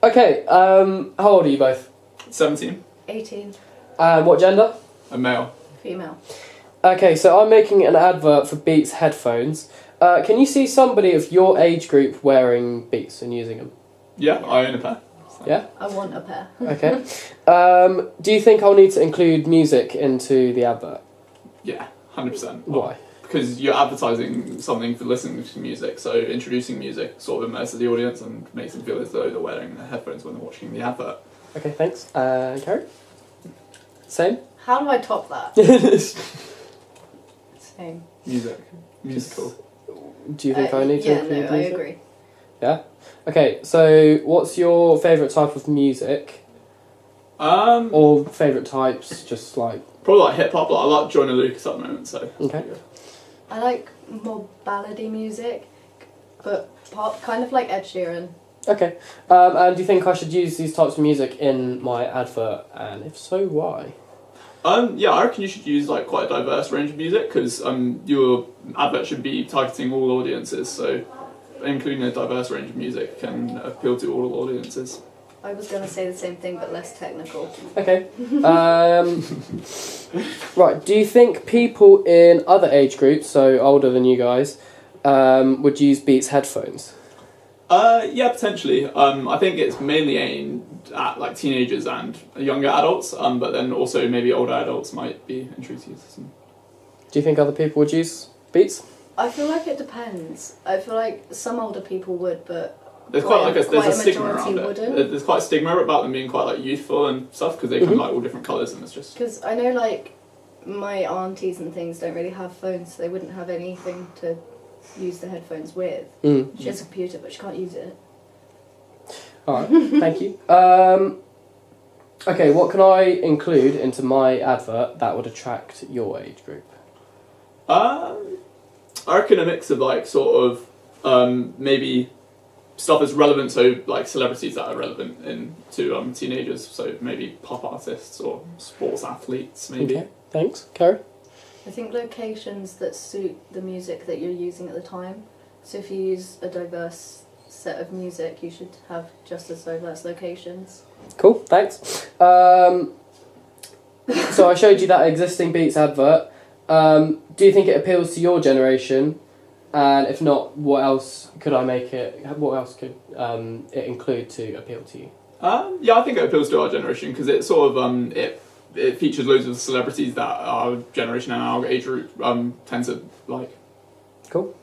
Okay, how old are you both? 17. 18. What gender? A male. Female. Okay, so I'm making an advert for Beats headphones. Can you see somebody of your age group wearing Beats and using them? Yeah, I own a pair. So. Yeah? I want a pair. Okay. Do you think I'll need to include music into the advert? Yeah, 100%. Why? Because you're advertising something for listening to music, so introducing music sort of immerses the audience and makes them feel as though they're wearing the headphones when they're watching the advert. Okay, thanks. Kerry? Same? How do I top that? Same. Musical. Do you think I need to Yeah, include no, I music? agree. Yeah? Okay, so what's your favourite type of music? Or favourite types, just like... Probably like hip-hop, I like Joyner Lucas at the moment, so... Okay. Yeah. I like more ballady music, but pop, kind of like Ed Sheeran. Okay. And do you think I should use these types of music in my advert? And if so, why? Yeah, I reckon you should use like quite a diverse range of music because your advert should be targeting all audiences. So, including a diverse range of music can appeal to all audiences. I was going to say the same thing, but less technical. Okay. Right. Do you think people in other age groups, so older than you guys, would use Beats headphones? Yeah, potentially. I think it's mainly aimed at like teenagers and younger adults, but then also maybe older adults might be intrigued. Do you think other people would use Beats? I feel like it depends. I feel like some older people would, but there's quite there's a stigma majority around wouldn't. it. There's quite a stigma about them being quite like youthful and stuff because they come like all different colours and it's just. Because I know like my aunties and things don't really have phones, so they wouldn't have anything to use the headphones with. She has a computer, but she can't use it. Alright, thank you. Okay, what can I include into my advert that would attract your age group? I reckon a mix of like sort of maybe stuff that's relevant, so like celebrities that are relevant to teenagers, so maybe pop artists or sports athletes maybe. Okay, thanks. Kerry? I think locations that suit the music that you're using at the time. So if you use a diverse set of music, you should have just as diverse locations. Cool, thanks. So I showed you that existing Beats advert. Do you think it appeals to your generation? And if not, what else could I make it? What else could it include to appeal to you? Yeah, I think it appeals to our generation because it sort of it features loads of celebrities that our generation and our age group tend to like. Cool.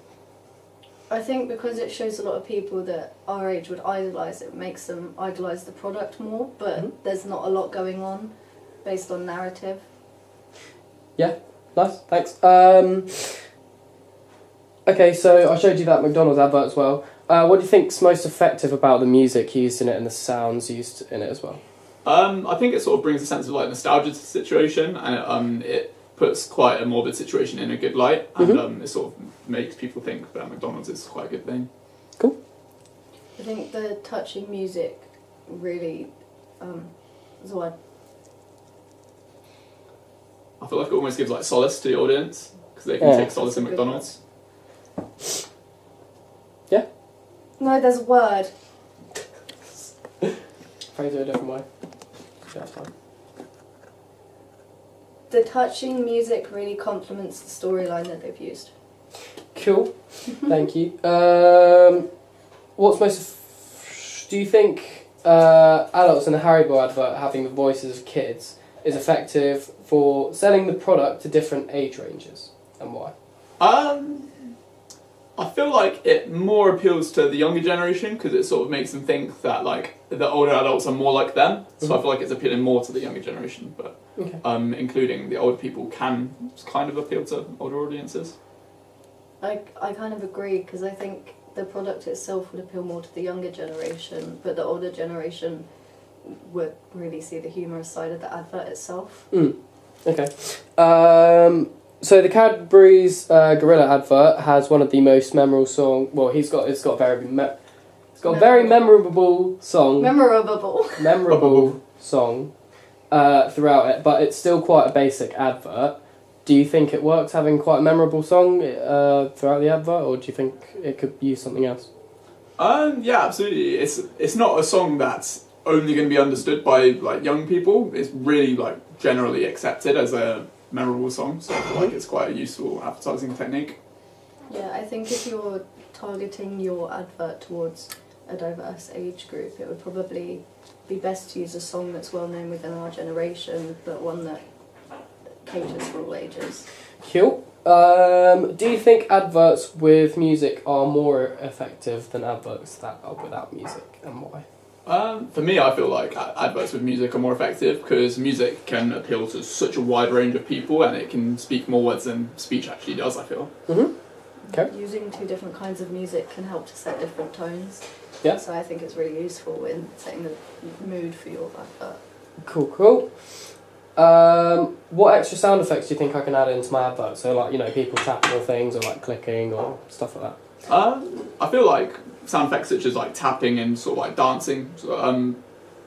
I think because it shows a lot of people that our age would idolise, it makes them idolise the product more, but there's not a lot going on based on narrative. Yeah, nice, thanks. Okay, so I showed you that McDonald's advert as well. What do you think's most effective about the music used in it and the sounds used in it as well? I think it sort of brings a sense of like nostalgia to the situation, and it puts quite a morbid situation in a good light, and it sort of makes people think that McDonald's is quite a good thing. Cool. I think the touching music really is what I feel like it almost gives like solace to the audience because they can take solace in McDonald's. Yeah? No, there's a word. Phrase it a different way. Yeah, that's fine. The touching music really complements the storyline that they've used. Cool. Thank you. What's most... Do you think adults in the Haribo advert having the voices of kids is effective for selling the product to different age ranges? And why? I feel like it more appeals to the younger generation because it sort of makes them think that like the older adults are more like them. So I feel like it's appealing more to the younger generation, but including the older people can kind of appeal to older audiences. I kind of agree because I think the product itself would appeal more to the younger generation, but the older generation would really see the humorous side of the advert itself. Okay. So the Cadbury's Gorilla advert has one of the most memorable song. Well, it's got a very memorable song. Memorable song throughout it, but it's still quite a basic advert. Do you think it works having quite a memorable song throughout the advert, or do you think it could use something else? Yeah, absolutely. It's not a song that's only going to be understood by like young people. It's really like generally accepted as a memorable song. So I feel like it's quite a useful advertising technique. Yeah, I think if you're targeting your advert towards a diverse age group, it would probably be best to use a song that's well known within our generation, but one that caters for all ages. Cool. Do you think adverts with music are more effective than adverts that are without music, and why? For me, I feel like adverts with music are more effective because music can appeal to such a wide range of people and it can speak more words than speech actually does, I feel. Okay. Using two different kinds of music can help to set different tones. Yeah. So I think it's really useful in setting the mood for your advert. Cool. What extra sound effects do you think I can add into my advert? So like, people tapping on things or like clicking or stuff like that. I feel like sound effects such as like tapping and sort of like dancing,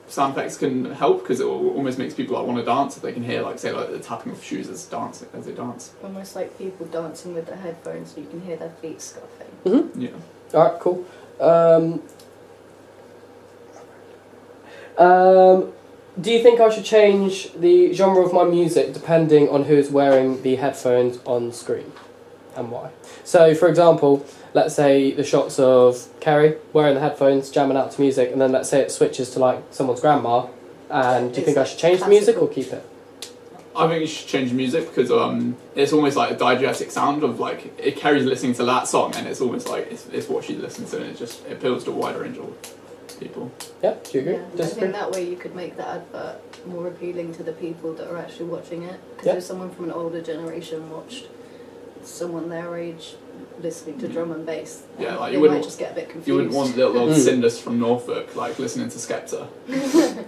sound effects can help because it almost makes people like want to dance if they can hear like say like the tapping of shoes as they dance. Almost like people dancing with their headphones, so you can hear their feet scuffing. Yeah. All right. Cool. Do you think I should change the genre of my music depending on who's wearing the headphones on screen, and why? So, for example, let's say the shots of Kerry wearing the headphones, jamming out to music, and then let's say it switches to like someone's grandma, and do you think I should change the music or keep it? I think you should change the music because it's almost like a diegetic sound of like if Kerry's listening to that song and it's almost like it's what she listens to and it appeals to a wider range of people. Yeah, do you agree? Yeah, I think that way you could make the advert more appealing to the people that are actually watching it. Because if someone from an older generation watched someone their age listening to drum and bass, like they might just get a bit confused. You wouldn't want little Cinders from Norfolk like listening to Skepta.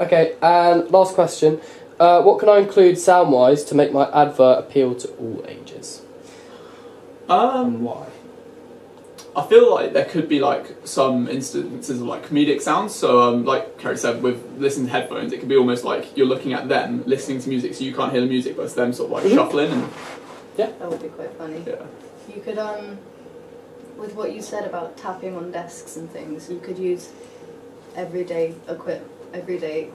Okay, and last question. What can I include sound-wise to make my advert appeal to all ages? And why? I feel like there could be like some instances of like comedic sounds. So like Kerry said, with listening to headphones, it could be almost like you're looking at them listening to music, so you can't hear the music, but it's them sort of like shuffling. And that would be quite funny. Yeah. You could with what you said about tapping on desks and things, you could use everyday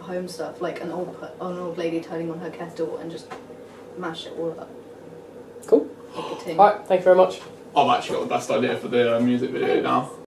home stuff, like an old lady turning on her kettle and just mash it all up. Cool. Like a ting. Alright, thank you very much. I've actually got the best idea for the music video now.